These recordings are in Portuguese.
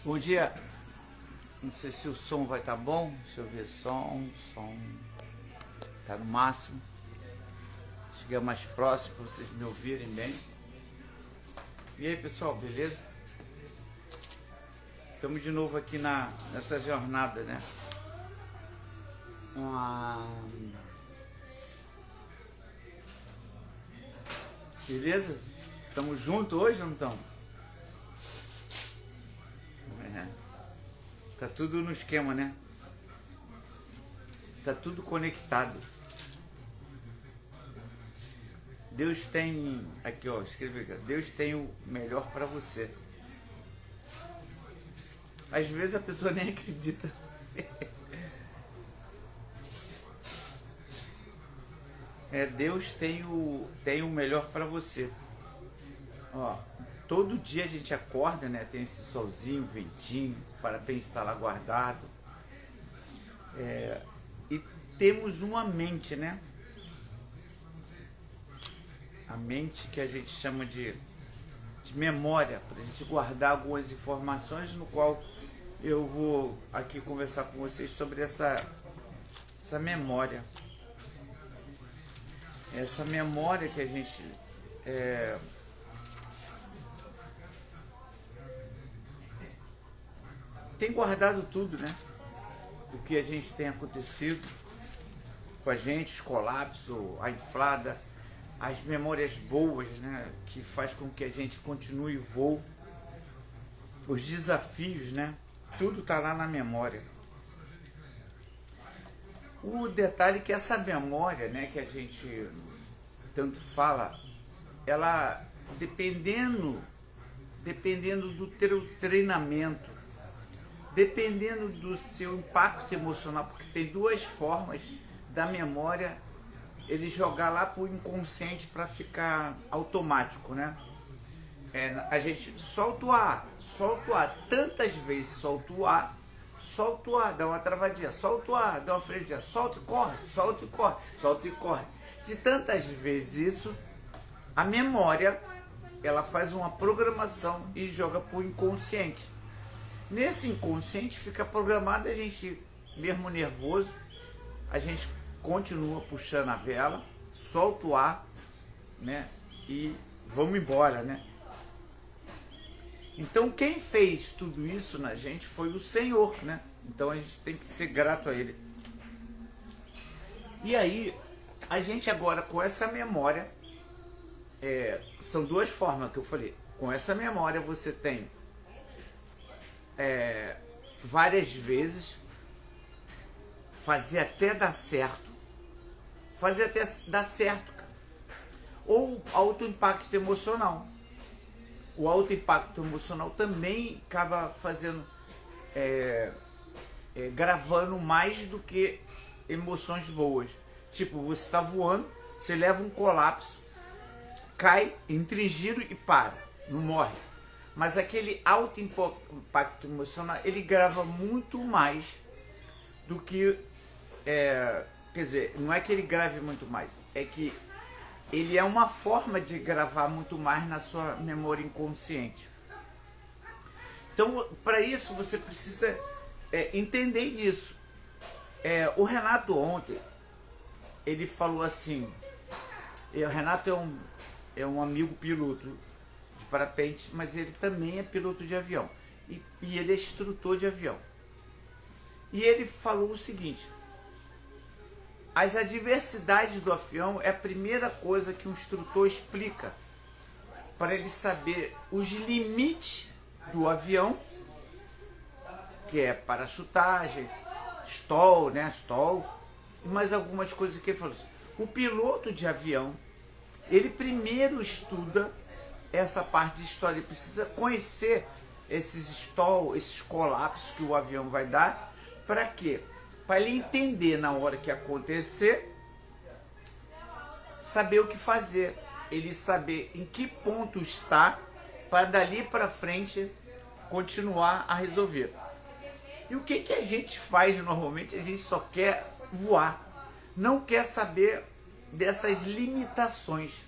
Bom dia. Não sei se o som vai estar bom. Deixa eu ver. Som tá no máximo. Chegar mais próximo para vocês me ouvirem bem. E aí, pessoal, beleza? Estamos de novo aqui nessa jornada, né? Beleza? Estamos juntos hoje ou não estamos? Tá tudo no esquema, né? Tá tudo conectado. Deus tem, aqui ó, escreve aqui, Deus tem o melhor para você. Às vezes a pessoa nem acredita. Deus tem o melhor para você. Ó, todo dia a gente acorda, né? Tem esse solzinho, ventinho, parabéns está lá guardado. E temos uma mente, né? A mente que a gente chama de memória, para a gente guardar algumas informações, no qual eu vou aqui conversar com vocês sobre essa memória. Essa memória que a gente tem guardado tudo, né? O que a gente tem acontecido com a gente, os colapsos, a inflada, as memórias boas, né? Que faz com que a gente continue o voo, os desafios, né? Tudo tá lá na memória. O detalhe é que essa memória, né, que a gente tanto fala, ela dependendo do teu treinamento, dependendo do seu impacto emocional, porque tem duas formas da memória ele jogar lá pro inconsciente para ficar automático, né? A gente solta o ar, tantas vezes solta o ar, dá uma travadinha, solta o ar, dá uma freadinha, solta e corre, solta e corre, solta e corre. De tantas vezes isso, a memória, ela faz uma programação e joga pro inconsciente. Nesse inconsciente fica programado, a gente, mesmo nervoso, a gente continua puxando a vela, solta o ar, né? E vamos embora, né? Então quem fez tudo isso na gente foi o Senhor, né? Então a gente tem que ser grato a Ele. E aí, a gente agora com essa memória, são duas formas que eu falei. Com essa memória você tem várias vezes, fazer até dar certo, cara. Ou alto impacto emocional. O alto impacto emocional também acaba fazendo, gravando mais do que emoções boas. Tipo, você está voando, você leva um colapso, cai, entra em giro e para, não morre. Mas aquele alto impacto emocional, ele grava muito mais do que... quer dizer, não é que ele grave muito mais, é que ele é uma forma de gravar muito mais na sua memória inconsciente. Então, para isso, você precisa entender disso. O Renato ontem, ele falou assim... O Renato é um amigo piloto de parapente, mas ele também é piloto de avião. E ele é instrutor de avião. E ele falou o seguinte: as adversidades do avião é a primeira coisa que um instrutor explica para ele saber os limites do avião, que é parachutagem, stall, né? Stall, e mais algumas coisas que ele falou assim. O piloto de avião, ele primeiro estuda essa parte de história, ele precisa conhecer esses stall, esses colapsos que o avião vai dar. Para quê? Para ele entender na hora que acontecer, saber o que fazer, ele saber em que ponto está, para dali para frente continuar a resolver. E o que a gente faz normalmente? A gente só quer voar, não quer saber dessas limitações.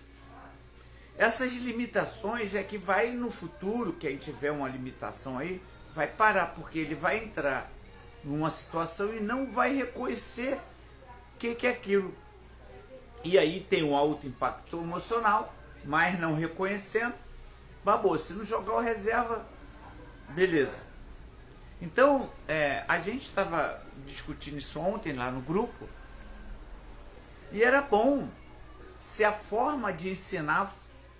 Essas limitações é que vai no futuro, que a gente tiver uma limitação aí, vai parar, porque ele vai entrar numa situação e não vai reconhecer o que é aquilo. E aí tem um alto impacto emocional, mas não reconhecendo, babou. Se não jogar o reserva, beleza. Então, a gente estava discutindo isso ontem lá no grupo, e era bom se a forma de ensinar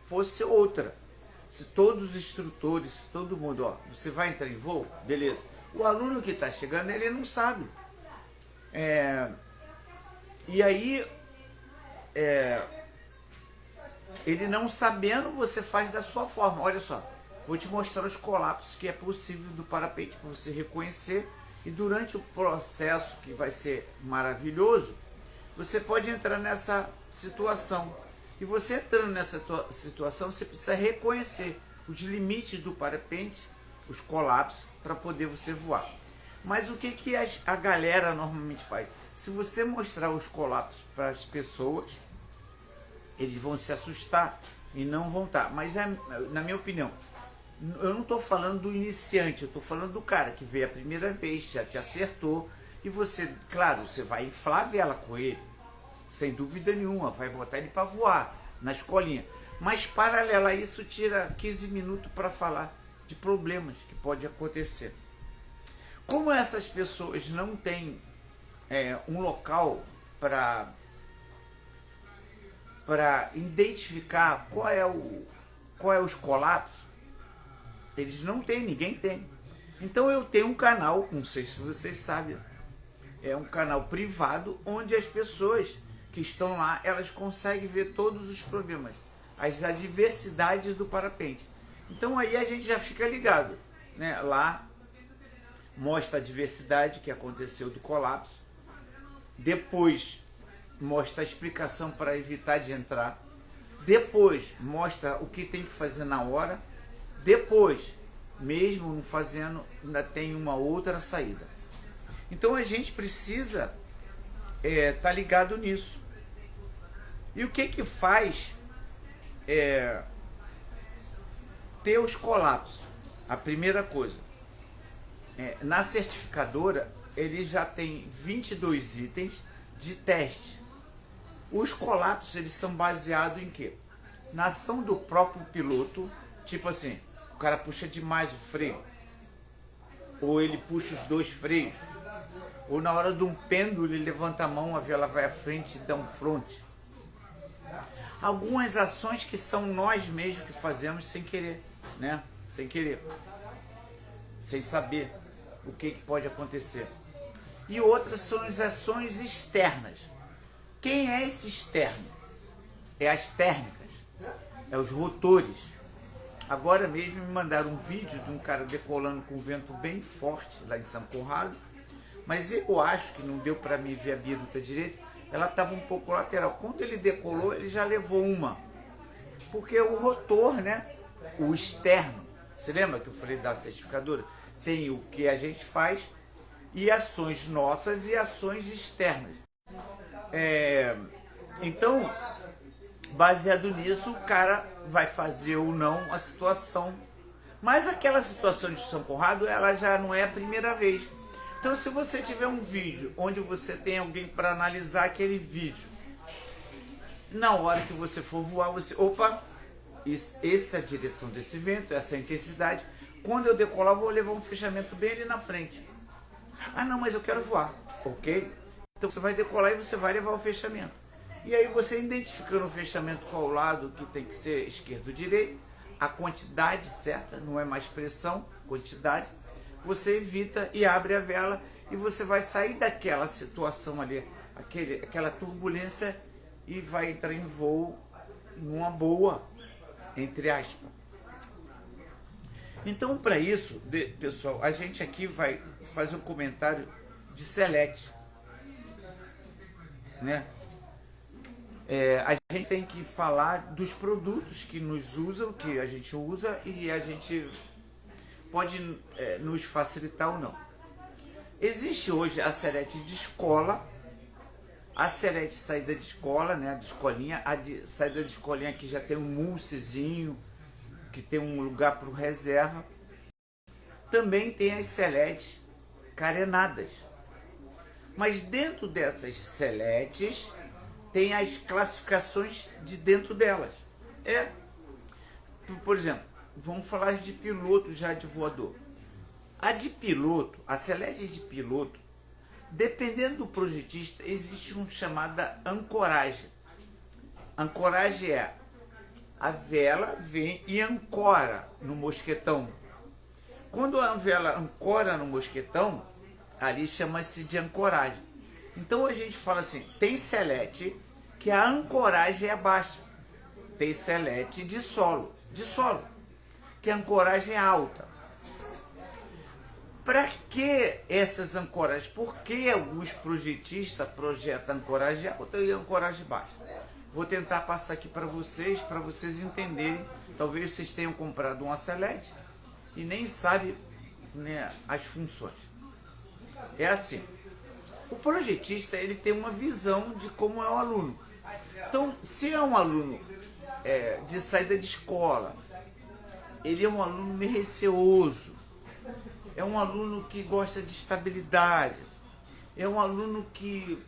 fosse outra. Se todos os instrutores, todo mundo, ó, você vai entrar em voo? Beleza. O aluno que está chegando, ele não sabe. E aí, ele não sabendo, você faz da sua forma. Olha só, vou te mostrar os colapsos que é possível do parapente para você reconhecer. E durante o processo, que vai ser maravilhoso, você pode entrar nessa situação. E você entrando nessa situação, você precisa reconhecer os limites do parapente, os colapsos, para poder você voar. Mas o que a galera normalmente faz? Se você mostrar os colapsos para as pessoas, eles vão se assustar e não vão estar. Mas na minha opinião, eu não estou falando do iniciante, eu estou falando do cara que veio a primeira vez, já te acertou, e você, claro, você vai inflar a vela com ele, sem dúvida nenhuma, vai botar ele para voar na escolinha. Mas paralelo a isso, tira 15 minutos para falar de problemas que pode acontecer. Como essas pessoas não têm um local para identificar qual é os colapsos, eles não têm, ninguém tem. Então eu tenho um canal, não sei se vocês sabem, é um canal privado onde as pessoas que estão lá, elas conseguem ver todos os problemas, as adversidades do parapente. Então aí a gente já fica ligado, né? Lá mostra a adversidade que aconteceu do colapso, depois mostra a explicação para evitar de entrar, depois mostra o que tem que fazer na hora, depois, mesmo não fazendo, ainda tem uma outra saída. Então a gente precisa tá ligado nisso. E o que faz ter os colapsos? A primeira coisa, na certificadora, ele já tem 22 itens de teste. Os colapsos, eles são baseados em quê? Na ação do próprio piloto, tipo assim, o cara puxa demais o freio, ou ele puxa os dois freios, ou na hora de um pêndulo ele levanta a mão, a vela vai à frente e dá um fronte. Algumas ações que são nós mesmos que fazemos sem querer, né? Sem querer, sem saber o que pode acontecer. E outras são as ações externas. Quem é esse externo? É as térmicas, é os rotores. Agora mesmo me mandaram um vídeo de um cara decolando com vento bem forte lá em São Conrado, mas eu acho que não deu para mim ver a biruta direito, ela estava um pouco lateral. Quando ele decolou, ele já levou uma, porque o rotor, né, o externo, você lembra que eu falei da certificadora? Tem o que a gente faz e ações nossas e ações externas. Então, baseado nisso, o cara vai fazer ou não a situação. Mas aquela situação de São Conrado, ela já não é a primeira vez. Então, se você tiver um vídeo onde você tem alguém para analisar aquele vídeo, na hora que você for voar, você... Opa, essa é a direção desse vento, essa é a intensidade. Quando eu decolar, eu vou levar um fechamento bem ali na frente. Ah, não, mas eu quero voar. Ok? Então, você vai decolar e você vai levar o fechamento. E aí, você identificando o fechamento qual o lado que tem que ser esquerdo ou direito, a quantidade certa, não é mais pressão, quantidade, você evita e abre a vela e você vai sair daquela situação ali, aquela turbulência, e vai entrar em voo numa boa, entre aspas. Então, para isso, pessoal, a gente aqui vai fazer um comentário de select, né? A gente tem que falar dos produtos que nos usam, que a gente usa, e a gente pode nos facilitar ou não. Existe hoje a select de escola, a select saída de escola, né, de escolinha, saída de escolinha que já tem um mulsezinho, que tem um lugar para o reserva. também tem as seletes carenadas. Mas dentro dessas seletes tem as classificações de dentro delas. Por exemplo, vamos falar de piloto já de voador. A de piloto, a selete de piloto, dependendo do projetista, existe uma chamada ancoragem. Ancoragem é a vela vem e ancora no mosquetão. Quando a vela ancora no mosquetão, ali chama-se de ancoragem. Então a gente fala assim, tem selete que a ancoragem é baixa. Tem selete de solo, que a ancoragem é alta. Para que essas ancoragens? Por que alguns projetistas projetam ancoragem alta e ancoragem baixa? Vou tentar passar aqui para vocês entenderem. Talvez vocês tenham comprado uma selete e nem sabem, né, as funções. É assim, o projetista ele tem uma visão de como é o aluno. Então, se é um aluno de saída de escola, ele é um aluno meio receoso, é um aluno que gosta de estabilidade, é um aluno que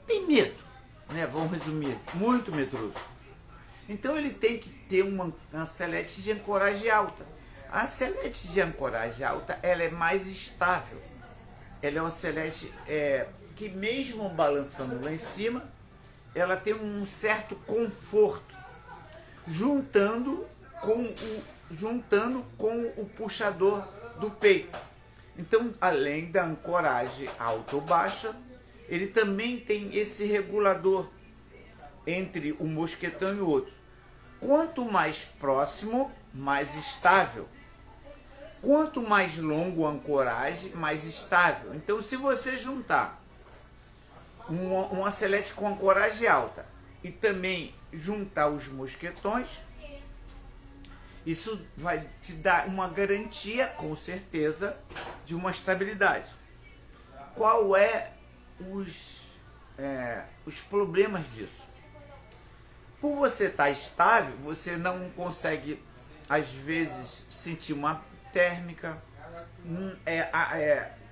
tem medo, né? Vamos resumir, muito medroso. Então ele tem que ter uma selete de ancoragem alta. A selete de ancoragem alta, ela é mais estável. Ela é uma selete que mesmo balançando lá em cima, ela tem um certo conforto, juntando com o puxador do peito. Então, além da ancoragem alta ou baixa, ele também tem esse regulador entre o mosquetão e o outro. Quanto mais próximo, mais estável. Quanto mais longo a ancoragem, mais estável. Então, se você juntar uma selete com ancoragem alta e também juntar os mosquetões, isso vai te dar uma garantia, com certeza, de uma estabilidade. Qual é os problemas disso? Por você estar estável, você não consegue, às vezes, sentir uma térmica.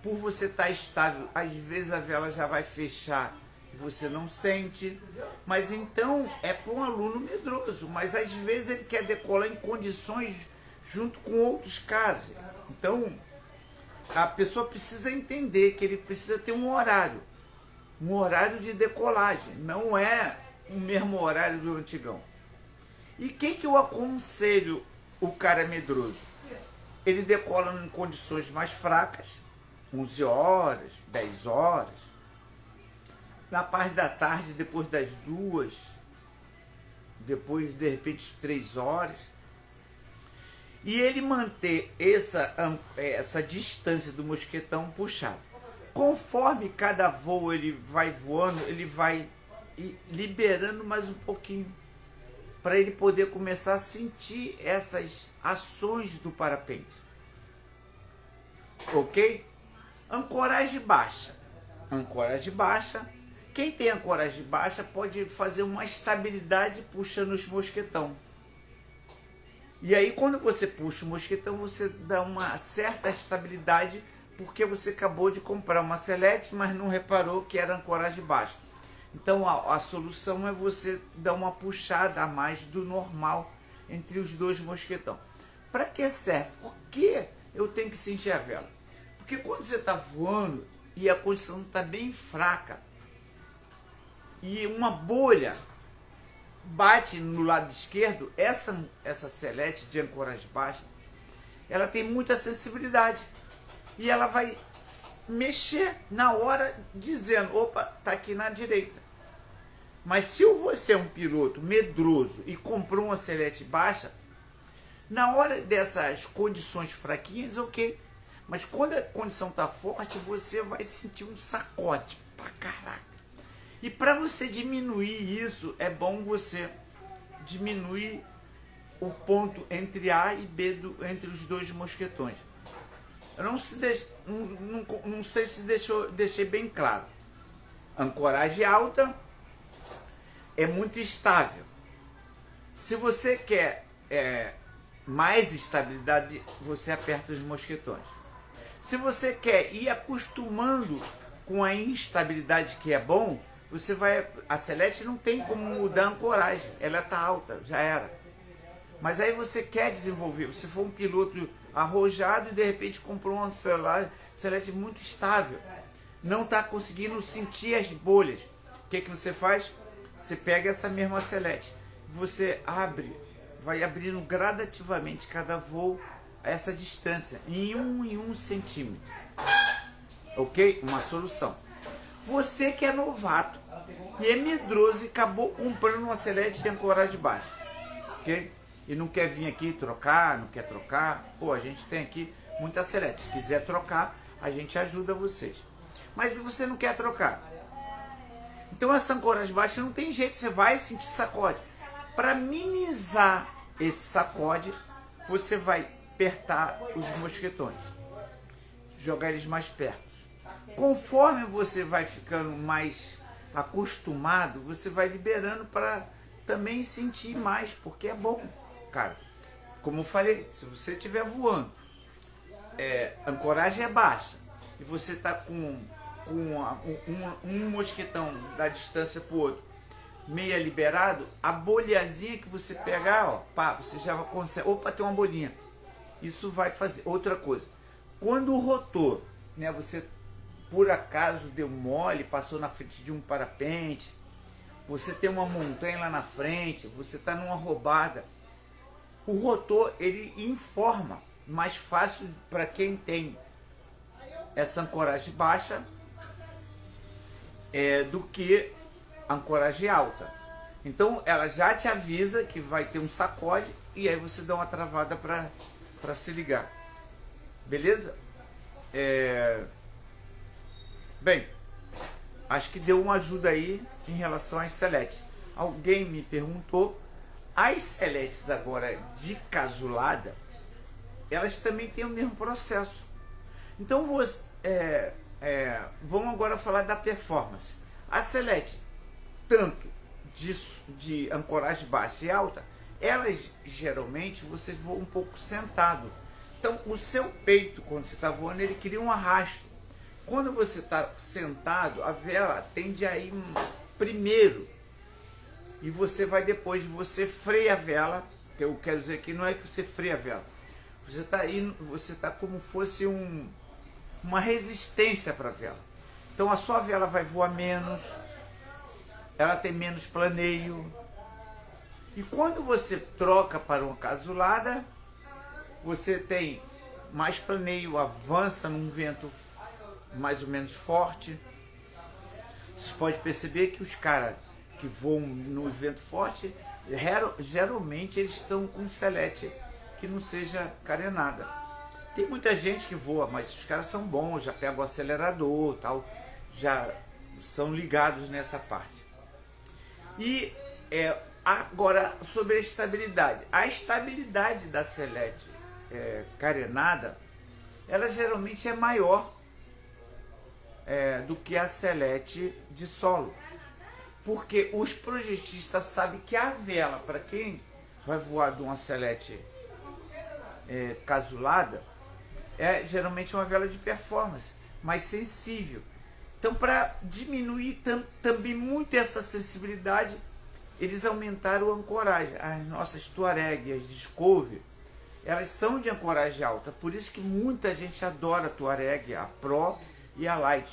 Por você estar estável, às vezes a vela já vai fechar e você não sente. Mas então é para um aluno medroso, mas às vezes ele quer decolar em condições junto com outros caras. Então a pessoa precisa entender que ele precisa ter um horário de decolagem, não é o mesmo horário do antigão. E quem que eu aconselho o cara medroso? Ele decola em condições mais fracas, 11 horas, 10 horas, na parte da tarde, depois das 2, depois de repente 3 horas, e ele manter essa distância do mosquetão puxado. Conforme cada voo ele vai voando, ele vai liberando mais um pouquinho, para ele poder começar a sentir essas ações do parapente. Ok? Ancoragem baixa. Ancoragem baixa. Quem tem ancoragem baixa pode fazer uma estabilidade puxando os mosquetão. E aí quando você puxa o mosquetão, você dá uma certa estabilidade, porque você acabou de comprar uma selete, mas não reparou que era ancoragem baixa. Então a solução é você dar uma puxada a mais do normal entre os dois mosquetão. Para que serve? Por que eu tenho que sentir a vela? Porque quando você está voando e a condição está bem fraca e uma bolha bate no lado esquerdo, essa selete de ancoragem baixa, ela tem muita sensibilidade e ela vai mexer na hora dizendo, opa, tá aqui na direita. Mas se você é um piloto medroso e comprou uma selete baixa, na hora dessas condições fraquinhas, ok. Mas quando a condição tá forte, você vai sentir um sacode pra caraca. E para você diminuir isso, é bom você diminuir o ponto entre A e B entre os dois mosquetões. Eu não sei se deixei bem claro. Ancoragem alta é muito estável. Se você quer mais estabilidade, você aperta os mosquetões. Se você quer ir acostumando com a instabilidade, que é bom, você vai... A selete não tem como mudar a ancoragem, ela está alta, já era. Mas aí você quer desenvolver, você for um piloto arrojado e de repente comprou uma selete muito estável, não está conseguindo sentir as bolhas. O que você faz? Você pega essa mesma selete, você abre, vai abrindo gradativamente cada voo a essa distância, em um centímetro. Ok? Uma solução. Você que é novato e é medroso e acabou comprando uma selete de ancoragem baixa, ok? E não quer vir aqui trocar, não quer trocar, pô, a gente tem aqui muita selete. Se quiser trocar, a gente ajuda vocês. Mas se você não quer trocar, então essa ancoragem baixa não tem jeito, você vai sentir sacode. Para minimizar esse sacode, você vai apertar os mosquetões, jogar eles mais perto. Conforme você vai ficando mais acostumado, você vai liberando para também sentir mais, porque é bom, cara. Como eu falei, se você estiver voando, a ancoragem é baixa e você está com um mosquetão da distância para o outro meia liberado, a bolhazinha que você pegar, ó, pá, você já consegue, opa, tem uma bolinha. Isso vai fazer outra coisa. Quando o rotor, né, você por acaso deu mole, passou na frente de um parapente, você tem uma montanha lá na frente, você está numa roubada, o rotor ele informa mais fácil para quem tem essa ancoragem baixa do que a ancoragem alta. Então ela já te avisa que vai ter um sacode e aí você dá uma travada para se ligar. Beleza? Bem, acho que deu uma ajuda aí em relação às seletes. Alguém me perguntou, as seletes agora de casulada, elas também têm o mesmo processo. Então vamos agora falar da performance. A selete, tanto de ancoragem baixa e alta, elas geralmente você voa um pouco sentado. Então o seu peito, quando você está voando, ele cria um arrasto. Quando você está sentado, a vela tende a ir primeiro e você vai depois, você freia a vela. Que eu quero dizer que não é que você freia a vela, você está indo, você está como fosse uma resistência para a vela. Então a sua vela vai voar menos, ela tem menos planeio. E quando você troca para uma casulada, você tem mais planeio, avança num vento mais ou menos forte. Vocês podem perceber que os caras que voam nos ventos fortes, geralmente eles estão com selete que não seja carenada. Tem muita gente que voa, mas os caras são bons, já pegam o acelerador, tal, já são ligados nessa parte. E agora sobre a estabilidade. A estabilidade da selete carenada, ela geralmente é maior do que a selete de solo. Porque os projetistas sabem que a vela, para quem vai voar de uma selete casulada, é geralmente uma vela de performance, mais sensível. Então, para diminuir também muito essa sensibilidade, eles aumentaram a ancoragem. As nossas Touareg, as Discovery, elas são de ancoragem alta. Por isso que muita gente adora a Touareg, a Pro e a Light,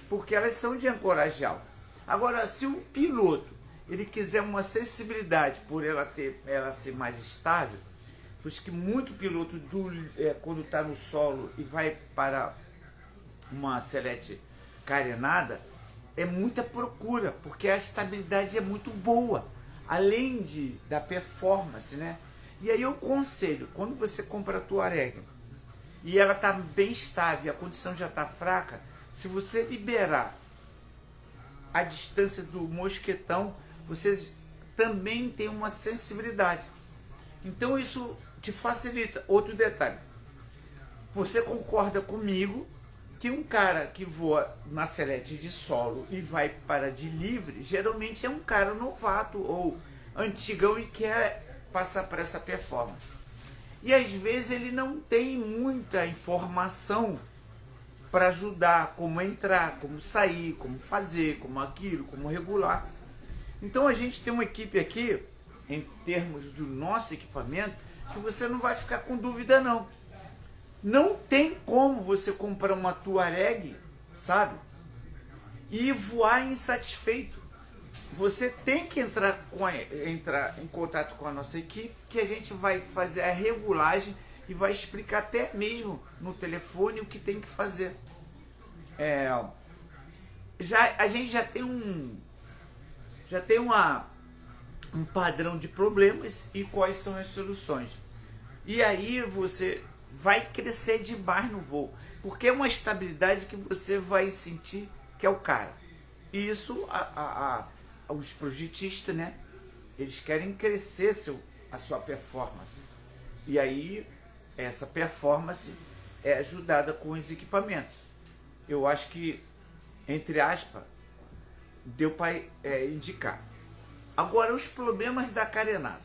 porque elas são de ancoragem alta. Agora, se o piloto ele quiser uma sensibilidade por ela ser mais estável, por isso que muito piloto quando está no solo e vai para uma selete carenada, é muita procura, porque a estabilidade é muito boa, além da performance, né? E aí eu aconselho, quando você compra a Touareg e ela está bem estável, a condição já está fraca, se você liberar a distância do mosquetão, você também tem uma sensibilidade. Então isso te facilita. Outro detalhe, você concorda comigo que um cara que voa na selete de solo e vai para de livre, geralmente é um cara novato ou antigão e quer passar por essa performance. E às vezes ele não tem muita informação para ajudar, como entrar, como sair, como fazer, como aquilo, como regular. Então a gente tem uma equipe aqui, em termos do nosso equipamento, que você não vai ficar com dúvida não. Não tem como você comprar uma Touareg, sabe? E voar insatisfeito. Você tem que entrar em contato com a nossa equipe, que a gente vai fazer a regulagem e vai explicar até mesmo no telefone o que tem que fazer. A gente já tem um padrão de problemas e quais são as soluções. E aí você vai crescer demais no voo, porque é uma estabilidade que você vai sentir que é o cara. E isso os projetistas, né? Eles querem crescer a sua performance. E aí essa performance é ajudada com os equipamentos. Eu acho que, entre aspas, deu para indicar. Agora, os problemas da carenada.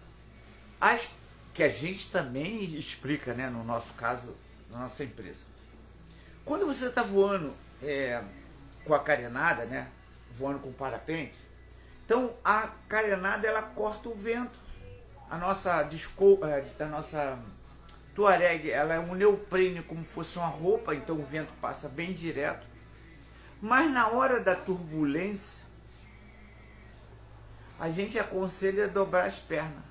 Que a gente também explica, né, no nosso caso, na nossa empresa. Quando você está voando com a carenada, né, voando com parapente, então a carenada ela corta o vento. A nossa Touareg, ela é um neoprene como fosse uma roupa, então o vento passa bem direto. Mas na hora da turbulência, a gente aconselha dobrar as pernas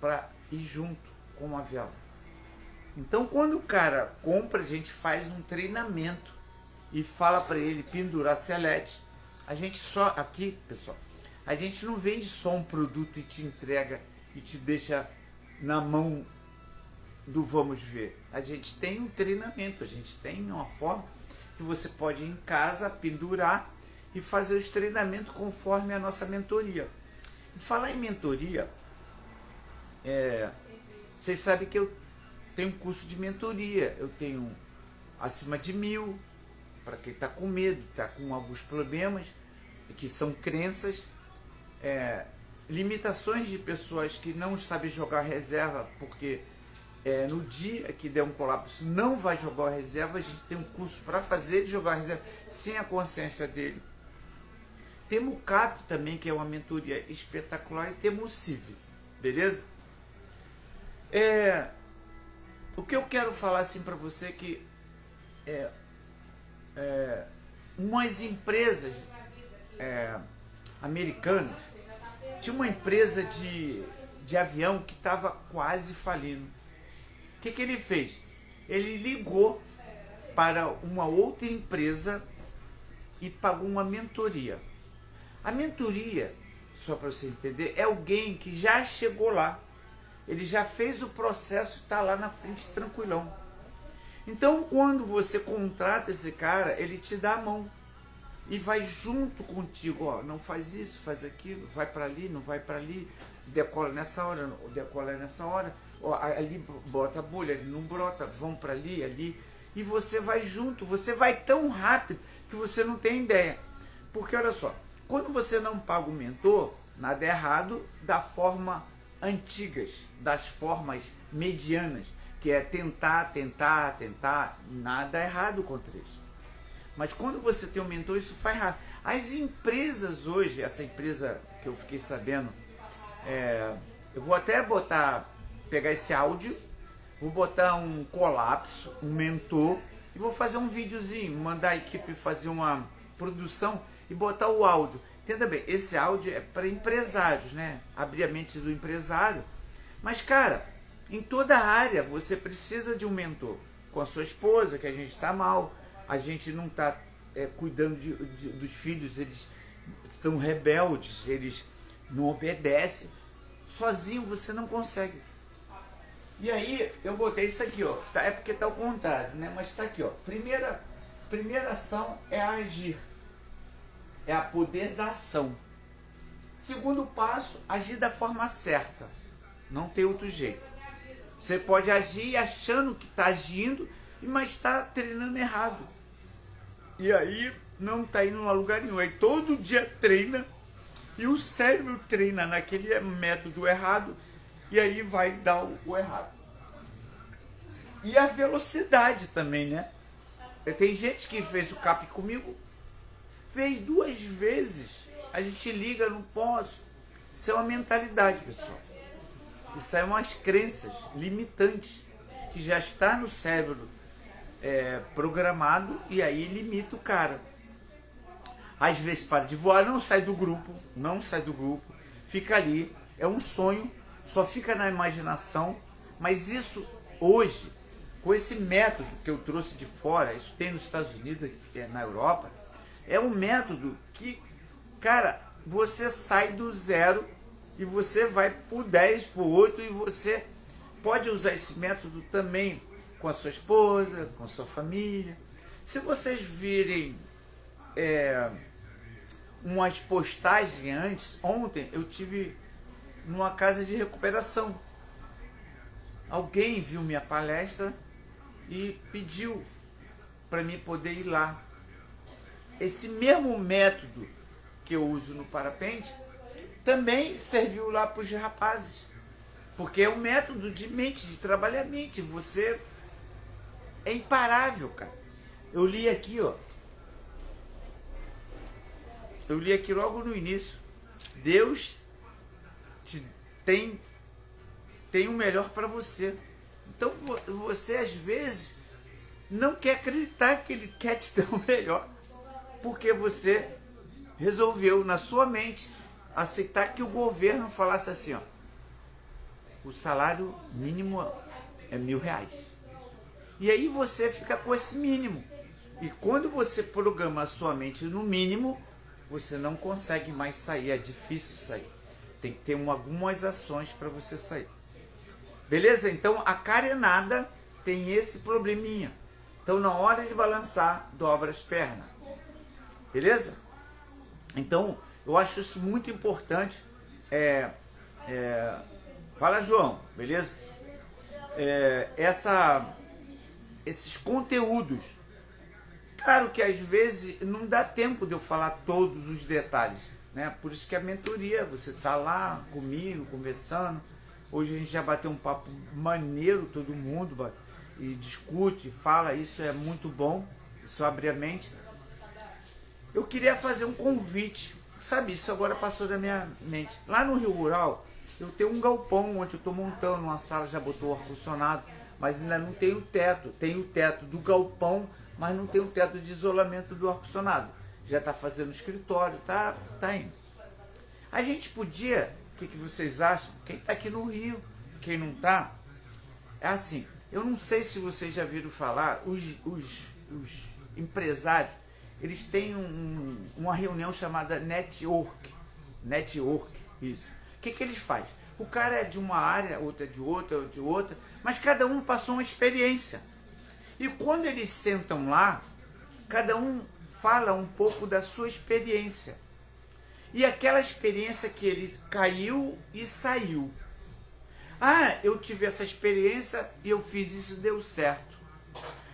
para ir junto com a vela. Então quando o cara compra, a gente faz um treinamento e fala para ele pendurar selete. A gente só, aqui pessoal, a gente não vende só um produto e te entrega e te deixa na mão do vamos ver. A gente tem um treinamento, a gente tem uma forma que você pode ir em casa pendurar e fazer os treinamentos conforme a nossa mentoria. E falar em mentoria, vocês sabem que eu tenho um curso de mentoria. Eu tenho acima de 1000 para quem está com medo, está com alguns problemas que são crenças, limitações de pessoas que não sabem jogar reserva, porque no dia que der um colapso não vai jogar reserva. A gente tem um curso para fazer ele jogar reserva sem a consciência dele. Temos o CAP também, que é uma mentoria espetacular, e temos o CIV, beleza? O que eu quero falar assim para você que umas empresas americanas, tinha uma empresa de avião que estava quase falindo. O que ele fez? Ele ligou para uma outra empresa e pagou uma mentoria. A mentoria, só para você entender, é alguém que já chegou lá. Ele já fez o processo, está lá na frente tranquilão. Então quando você contrata esse cara, ele te dá a mão e vai junto contigo. Ó, não faz isso, faz aquilo, vai para ali, não vai para ali, decola nessa hora, decola nessa hora, ó, ali bota a bolha, ali não brota, vão para ali, e você vai junto. Você vai tão rápido que você não tem ideia. Porque olha só, quando você não paga o mentor, nada é errado da forma antigas, das formas medianas, que é tentar, nada é errado contra isso. Mas quando você tem um mentor, isso faz rápido. As empresas hoje, essa empresa que eu fiquei sabendo, eu vou até pegar esse áudio, vou botar um colapso, um mentor, e vou fazer um videozinho, mandar a equipe fazer uma produção e botar o áudio. Entenda bem, esse áudio é para empresários, né? Abrir a mente do empresário. Mas, cara, em toda área você precisa de um mentor. Com a sua esposa, que a gente está mal, a gente não está cuidando dos filhos, eles estão rebeldes, eles não obedecem. Sozinho você não consegue. E aí eu botei isso aqui, ó. É porque está ao contrário, né? Mas está aqui, ó. Primeira ação é agir. É a poder da ação. Segundo passo, agir da forma certa. Não tem outro jeito. Você pode agir achando que está agindo, mas está treinando errado. E aí não está indo a lugar nenhum. Aí todo dia treina e o cérebro treina naquele método errado e aí vai dar o errado. E a velocidade também, né? Tem gente que fez o CAP comigo, fez 2 vezes. A gente liga, não posso. Isso é uma mentalidade, pessoal. Isso é umas crenças limitantes que já está no cérebro programado, e aí limita o cara. Às vezes para de voar, não sai do grupo, fica ali, é um sonho, só fica na imaginação. Mas isso hoje, com esse método que eu trouxe de fora, isso tem nos Estados Unidos, na Europa, é um método que, cara, você sai do 0 e você vai por 10, por 8, e você pode usar esse método também com a sua esposa, com a sua família. Se vocês virem umas postagens antes, ontem eu tive numa casa de recuperação. Alguém viu minha palestra e pediu para mim poder ir lá. Esse mesmo método que eu uso no parapente também serviu lá para os rapazes, porque é um método de mente, de trabalhar a mente. Você é imparável, cara. Eu li aqui, ó. Eu li aqui logo no início. Deus tem o melhor para você. Então você às vezes não quer acreditar que Ele quer te dar o melhor, porque você resolveu na sua mente aceitar que o governo falasse assim, ó, o salário mínimo é R$1.000. E aí você fica com esse mínimo. E quando você programa a sua mente no mínimo, você não consegue mais sair, é difícil sair. Tem que ter algumas ações para você sair. Beleza? Então a carenada tem esse probleminha. Então na hora de balançar, dobra as pernas. Beleza? Então eu acho isso muito importante. Fala, João, beleza? Esses conteúdos. Claro que às vezes não dá tempo de eu falar todos os detalhes, né? Por isso que a mentoria, você tá lá comigo, conversando. Hoje a gente já bateu um papo maneiro, todo mundo e discute, fala, isso é muito bom, isso abre a mente. Eu queria fazer um convite, sabe, isso agora passou da minha mente. Lá no Rio Rural, eu tenho um galpão onde eu estou montando uma sala, já botou o ar-condicionado, mas ainda não tem o teto. Tem o teto do galpão, mas não tem o teto de isolamento do ar-condicionado. Já está fazendo escritório, tá indo. A gente podia, o que vocês acham? Quem está aqui no Rio, quem não está, é assim, eu não sei se vocês já viram falar, os empresários, eles têm uma reunião chamada network, isso. O que eles fazem? O cara é de uma área, outro é de outra, mas cada um passou uma experiência. E quando eles sentam lá, cada um fala um pouco da sua experiência. E aquela experiência que ele caiu e saiu. Ah, eu tive essa experiência e eu fiz isso, deu certo.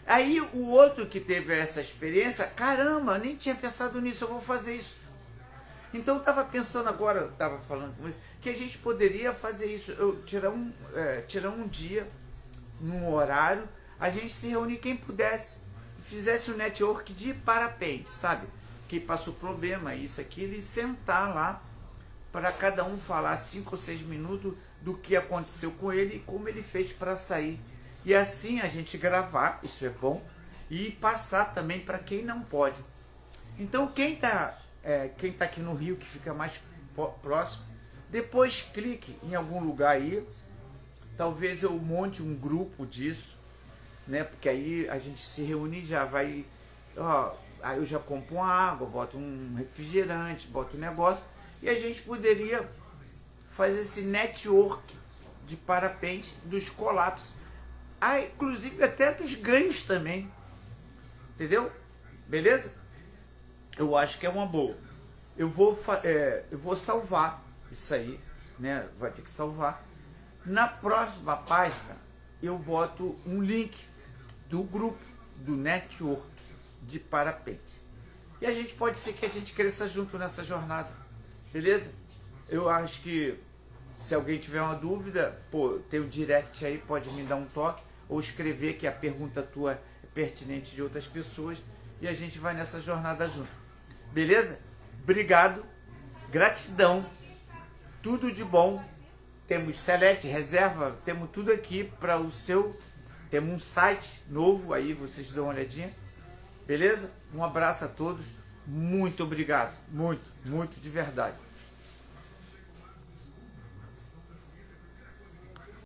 Aí o outro que teve essa experiência, caramba, nem tinha pensado nisso, eu vou fazer isso. Então eu estava pensando agora, estava falando com ele, que a gente poderia fazer isso, tirar um dia, num horário, a gente se reunir, quem pudesse, fizesse um network de parapente, sabe? Quem passou problema, isso, aquilo, e sentar lá para cada um falar 5 ou 6 minutos do que aconteceu com ele e como ele fez para sair. E assim a gente gravar, isso é bom, e passar também para quem não pode. Então quem tá aqui no Rio, que fica mais próximo, depois clique em algum lugar aí, talvez eu monte um grupo disso, né? Porque aí a gente se reúne e já vai, aí eu já compro uma água, boto um refrigerante, boto um negócio, e a gente poderia fazer esse network de parapente dos colapsos, inclusive até dos ganhos também, entendeu? Beleza? Eu acho que é uma boa. Eu vou salvar isso aí, né? Vai ter que salvar. Na próxima página eu boto um link do grupo do network de parapente. E a gente pode ser que a gente cresça junto nessa jornada. Beleza? Eu acho que se alguém tiver uma dúvida, tem o direct aí, pode me dar um toque. ou escrever que a pergunta tua é pertinente de outras pessoas, e a gente vai nessa jornada junto. Beleza? Obrigado, gratidão, tudo de bom. Temos select, reserva, temos tudo aqui para o seu. Temos um site novo aí, vocês dão uma olhadinha. Beleza? Um abraço a todos. Muito obrigado. Muito de verdade.